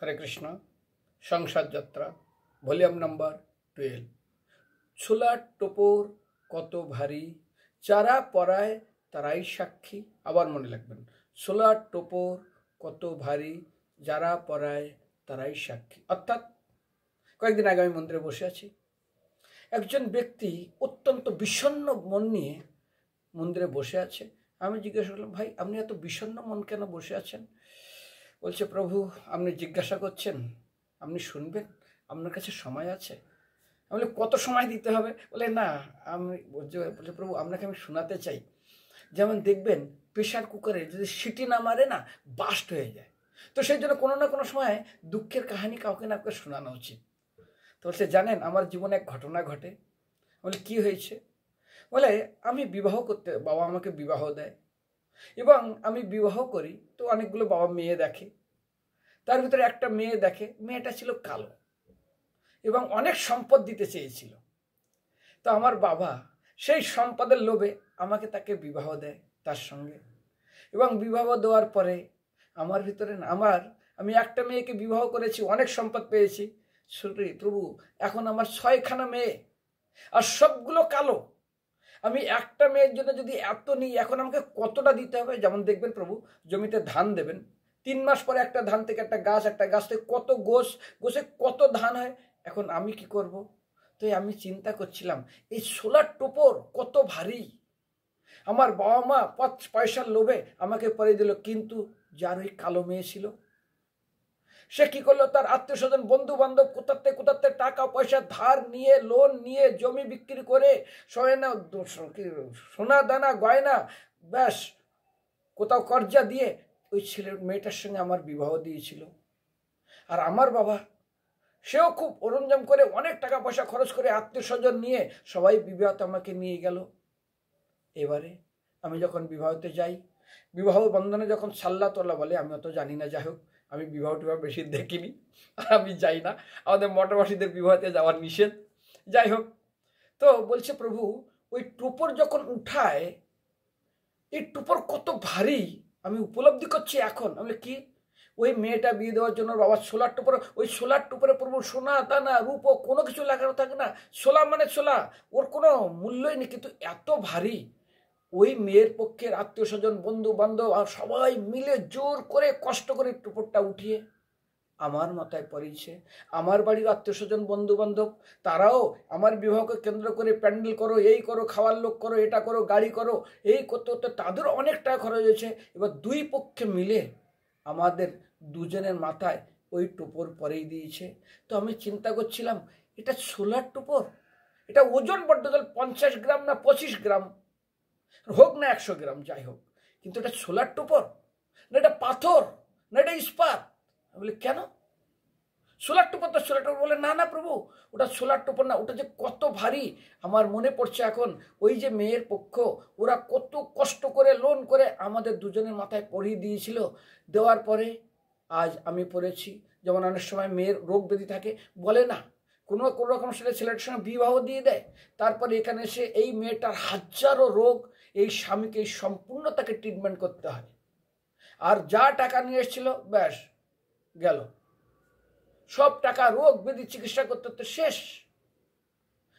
হরে কৃষ্ণ। সংসার যাত্রা volume number 12। ছোলার টোপর কত ভারী, যারা পরায় তারাই সাক্ষী। আবার মনে রাখবেন, ছোলার টোপর কত ভারী, যারা পরায় তারাই সাক্ষী। অর্থাৎ কয়েকদিন আগে আমি মন্দিরে বসে আছি, একজন ব্যক্তি অত্যন্ত বিষণ্ণ মন নিয়ে মন্দিরে বসে আছে। আমি জিজ্ঞেস করলাম, ভাই আপনি এত বিষণ্ণ মন কেন বসে আছেন? বলছে, প্রভু আপনি জিজ্ঞাসা করছেন, আপনি শুনবেন, আপনার কাছে সময় আছে? আমি বলি, কত সময় দিতে হবে? বলে না, আমি বলছে প্রভু আপনাকে আমি শোনাতে চাই। যেমন দেখবেন প্রেশার কুকারে যদি সিটি না মারে না, বাস্ট হয়ে যায়। তো সেই জন্য কোনো না কোনো সময় দুঃখের কাহিনী কাউকে না কাউকে শোনানো উচিত। তো বলছে, জানেন আমার জীবনে এক ঘটনা ঘটে। বলে, কি হয়েছে? বলে, আমি বিবাহ করতে, বাবা আমাকে বিবাহ দেয় এবং আমি বিবাহ করি। তো অনেকগুলো বাবা মেয়ে দেখে, তার ভিতরে একটা মেয়ে দেখে, মেয়েটা ছিল কালো এবং অনেক সম্পদ দিতে চেয়েছিল। তো আমার বাবা সেই সম্পদের লোভে আমাকে তাকে বিবাহ দেয় তার সঙ্গে। এবং বিবাহ দেওয়ার পরে আমার ভিতরে আমি একটা মেয়েকে বিবাহ করেছি, অনেক সম্পদ পেয়েছি। প্রভু এখন আমার 6খানা মেয়ে আর সবগুলো কালো। আমি একটা মেয়ের জন্য যদি এত নিই, এখন আমাকে কতটা দিতে হবে? যেমন দেখবেন প্রভু, জমিতে ধান দেবেন, 3 মাস পরে একটা ধান থেকে একটা গাছ থেকে কত গোছে কত ধান হয়। এখন আমি কি করব? তো আমি চিন্তা করছিলাম, এই সোলার টোপর কত ভারী। আমার বাবা মা পয়সার লোভে আমাকে পরে দিল, কিন্তু যার ওই কালো মেয়ে ছিল, সে কি করলো? তার আত্মীয় স্বজন বন্ধু বান্ধব কোথাতে টাকা পয়সা ধার নিয়ে, লোন নিয়ে, জমি বিক্রি করে, সোনা দানা গয়না, ব্যাস কোথাও কর্জা দিয়ে ওই মেয়েটার সঙ্গে আমার বিবাহ দিয়েছিল। আর আমার বাবা, সেও খুব ওরঞ্জাম করে অনেক টাকা পয়সা খরচ করে আত্মীয় স্বজন নিয়ে সবাই বিবাহতে আমাকে নিয়ে গেল। এবারে আমি যখন বিবাহতে যাই, বিবাহ বন্ধনে যখন সাল্লা তোলা বলে, আমি অত জানি না, যাই হোক আমি বিবাহ বেশি দেখিনি আর আমি যাই না, আমাদের মঠবাসীদের বিবাহতে যাওয়ার নিষেধ। যাই হোক, তো বলছে প্রভু ওই টোপর যখন উঠায়, এই টোপর কত ভারী আমি উপলব্ধি করছি এখন। আমি কি, ওই মেয়েটা বিয়ে দেওয়ার জন্য বাবা সোলার টোপর, ওই সোলার টোপরে প্রভু সোনা দানা রূপ কোনো কিছু লাগানো থাকে না। সোলা মানে সোলা, ওর কোনো মূল্যই নেই, কিন্তু এত ভারী। ওই মেয়ের পক্ষের আত্মীয় স্বজন বন্ধু বান্ধব আর সবাই মিলে জোর করে কষ্ট করে টোপরটা উঠিয়ে আমার মাথায় পড়েছে। আমার বাড়ির আত্মীয় স্বজন বন্ধু বান্ধব তারাও আমার বিবাহকে কেন্দ্র করে প্যান্ডেল করো, এই করো, খাওয়ার লোক করো, এটা করো, গাড়ি করো, এই করতে করতে তাদেরও অনেক টাকা খরচ হয়েছে। এবার দুই পক্ষে মিলে আমাদের দুজনের মাথায় ওই টোপর পরেই দিয়েছে। তো আমি চিন্তা করছিলাম, এটা সোলার টোপর, এটা ওজন বড্ড, 50 গ্রাম না 25 গ্রাম হোক না 100 গ্রাম, যাই হোক, কিন্তু এটা সোলার টোপর না, এটা পাথর না, এটা ইস্পাত। আমি বলি, কেন সোলার টোপর? তো সোলার টোপর। বলে, না না প্রভু, ওটা সোলার টোপর না, ওটা যে কত ভারী আমার মনে পড়ছে এখন। ওই যে মেয়ের পক্ষ, ওরা কত কষ্ট করে লোন করে আমাদের দুজনের মাথায় পরিয়ে দিয়েছিল। দেওয়ার পরে আজ আমি পড়েছি। যেমন অনেক সময় মেয়ের রোগ ব্যাধি থাকে, বলে না, কোনো রকম সেটা ছেলেটার সঙ্গে বিবাহ দিয়ে দেয়, তারপরে এখানে এসে এই মেয়েটার হাজারো রোগ, এই স্বামীকে এই সম্পূর্ণ তাকে ট্রিটমেন্ট করতে হয়। আর যা টাকা নিয়ে এসেছিল ব্যাস গেল, সব টাকা রোগ ব্যাধি চিকিৎসা করতে করতে শেষ।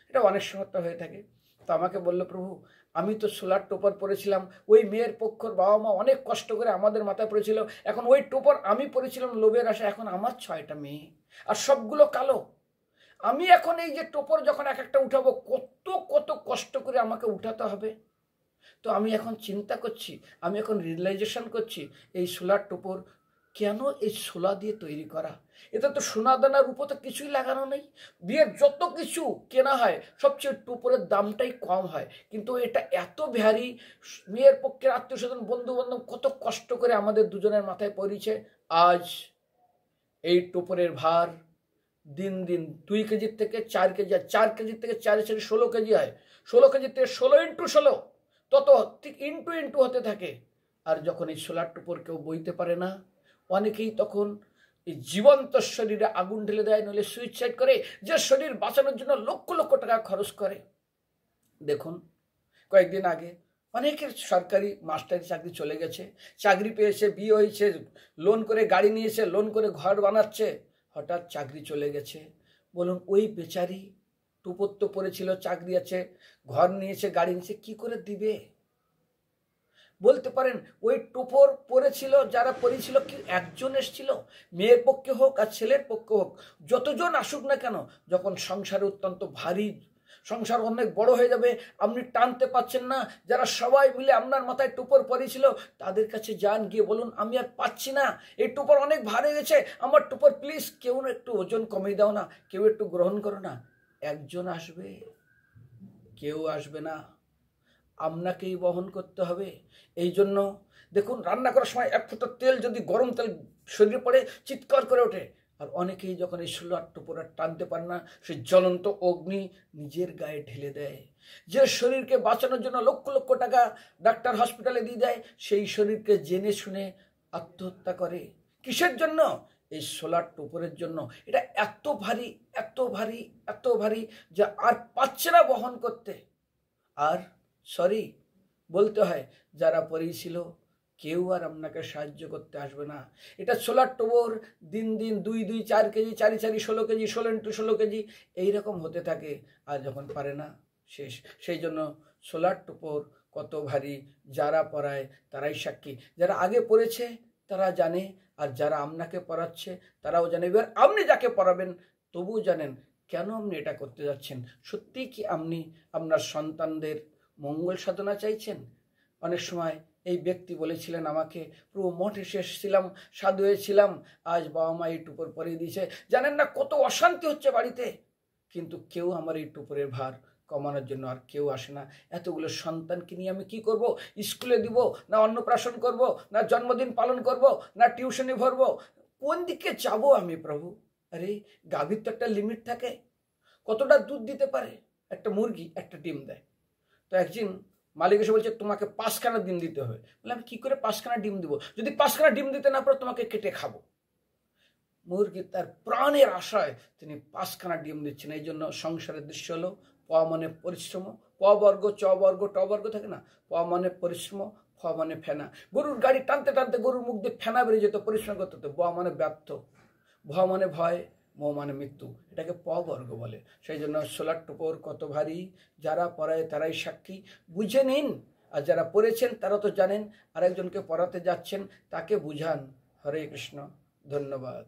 এটা অনেক সময় হয়ে থাকে। তো আমাকে বললো, প্রভু আমি তো সোলার টোপর পরেছিলাম, ওই মেয়ের পক্ষর বাবা মা অনেক কষ্ট করে আমাদের মাথায় পড়েছিল, এখন ওই টোপর আমি পরেছিলাম লোভের আশা, এখন আমার 6টা মেয়ে আর সবগুলো কালো। আমি এখন এই যে টোপর যখন এক একটা উঠাবো, কত কত কষ্ট করে আমাকে উঠাতে হবে। তো আমি এখন চিন্তা করছি, আমি এখন রিয়েলাইজেশন করছি, এই সোলার টোপর কেন এই সোলা দিয়ে তৈরি করা। এতে তো সোনা দানার উপর তো কিছুই লাগানো নেই। বিয়ের যত কিছু কেনা হয় সবচেয়ে টোপরের দামটাই কম হয়, কিন্তু এটা এত ভারী। মেয়ের পক্ষের আত্মীয় স্বজন বন্ধু বান্ধব কত কষ্ট করে আমাদের দুজনের মাথায় পড়েছে। আজ এই টোপরের ভার দিন দিন 2 কেজির থেকে 4 কেজি, আর 4 কেজির থেকে 4 16 কেজি হয়, 16 কেজির থেকে 16 × 16 তত ইন্টু হতে থাকে। আর যখন এই সোলার টোপর কেউ বইতে পারে না, অনেকেই তখন এই জীবন্ত শরীরে আগুন ঢেলে দেয়, নইলে সুইসাইড করে, যে শরীর বাঁচানোর জন্য লক্ষ লক্ষ টাকা খরচ করে। দেখুন কয়েকদিন আগে অনেকের সরকারি মাস্টারি চাকরি চলে গেছে, চাকরি পেয়েছে, বিয়ে হয়েছে, লোন করে গাড়ি নিয়েছে, লোন করে ঘর বানাচ্ছে, হঠাৎ চাকরি চলে গেছে। বলুন ওই বেচারি টুপোর তো পড়েছিল, চাকরি আছে, ঘর নিয়েছে, গাড়ি নিয়েছে, কি করে দিবে? বলতে পারেন ওই টোপর পড়েছিল, যারা পড়েছিল কি একজন এসেছিল? মেয়ের পক্ষে হোক আর ছেলের পক্ষে হোক, যতজন আসুক না কেন, যখন সংসারে অত্যন্ত ভারী, সংসার অনেক বড় হয়ে যাবে, আপনি টানতে পাচ্ছেন না, যারা সবাই মিলে আপনার মাথায় টোপর পড়েছিল তাদের কাছে যান, গিয়ে বলুন আমি আর পাচ্ছি না, এই টোপর অনেক ভারী গেছে, আমার টোপর প্লিজ কেউ না একটু ওজন কমিয়ে দাও না, কেউ একটু গ্রহণ করো না। একজন আসবে? কেউ আসবে না, আপনাকেই বহন করতে হবে। এই জন্য দেখুন, রান্না করার সময় এক ফোঁটা তেল যদি গরম তেল শরীরে পড়ে চিৎকার করে ওঠে, আর অনেকেই যখন এই সোলার টোপর টানতে পারে না, সেই জ্বলন্ত অগ্নি নিজের গায়ে ঢেলে দেয়। যে শরীরকে বাঁচানোর জন্য লক্ষ লক্ষ টাকা ডাক্তার হসপিটালে দিয়ে দেয়, সেই শরীরকে জেনে শুনে আত্মহত্যা করে। কিসের জন্য? এই সোলার টোপরের জন্য। এটা এত ভারী, এত ভারী, এত ভারী যে আর পাচ্ছে না বহন করতে। আর সরি বলতে হয়, যারা পড়েছিল কেউ আর আপনাকে সাহায্য করতে আসবে না। এটা সোলার টোপর দিন দিন 2 2 4 কেজি, 4 4 16 কেজি, 16 × 16 কেজি এইরকম হতে থাকে, আর যখন পারে না শেষ। সেই জন্য সোলার টোপর কত ভারী, যারা পড়ায় তারাই সাক্ষী। যারা আগে পড়েছে তারা জানে, আর যারা আপনাকে পড়াচ্ছে তারাও জানে। এবার আপনি যাকে পড়াবেন তবুও জানেন কেন আপনি এটা করতে যাচ্ছেন। সত্যিই কি আপনি আপনার সন্তানদের মঙ্গল সাধনা চাইছেন? অনেক সময় এই ব্যক্তি বলেছিলেন আমাকে, প্রভু মঠে এসেছিলাম, সাধু হয়েছিলাম, আজ বাবা মা এই টুপর পরিয়ে দিয়েছে, জানেন না কত অশান্তি হচ্ছে বাড়িতে, কিন্তু কেউ আমার এই টুপরের ভার কমানোর জন্য আর কেউ আসে না। এতগুলো সন্তানকে নিয়ে আমি কি করব? স্কুলে দিব, না অন্নপ্রাশন করব, না জন্মদিন পালন করব, না টিউশনি ভরবো, কোন দিকে যাব আমি প্রভু? আরে গাভীর তো একটা লিমিট থাকে, কতটা দুধ দিতে পারে? একটা মুরগি একটা ডিম দেয়, তো একদিন মালিক এসে বলছে তোমাকে 5খানা ডিম দিতে হবে। বলে আমি কি করে 5খানা ডিম দিব? যদি 5খানা ডিম দিতে না পারো তোমাকে কেটে খাবো। মুরগি তার প্রাণের আশায় তিনি 5খানা ডিম দিচ্ছেন। এই জন্য সংসারের দৃশ্য হলো, প মানে পরিশ্রম, প বর্গ চ বর্গ ট বর্গ থাকে না, প মানে পরিশ্রম, ফ মানে ফেনা। গরুর গাড়ি টানতে টানতে গরুর মুখ দিয়ে ফেনা বেরিয়ে যেত, পরিশ্রম করতে হতো। ব মানে ব্যর্থ, ভ মানে ভয়, ম মানে মৃত্যু, এটাকে প বর্গ বলে। সেই জন্য সোলার টোপর কত ভারী, যারা পড়ায় তারাই সাক্ষী, বুঝে নিন। আর যারা পড়েছেন তারা তো জানেন, আরেকজনকে পড়াতে যাচ্ছেন তাকে বুঝান। হরে কৃষ্ণ, ধন্যবাদ।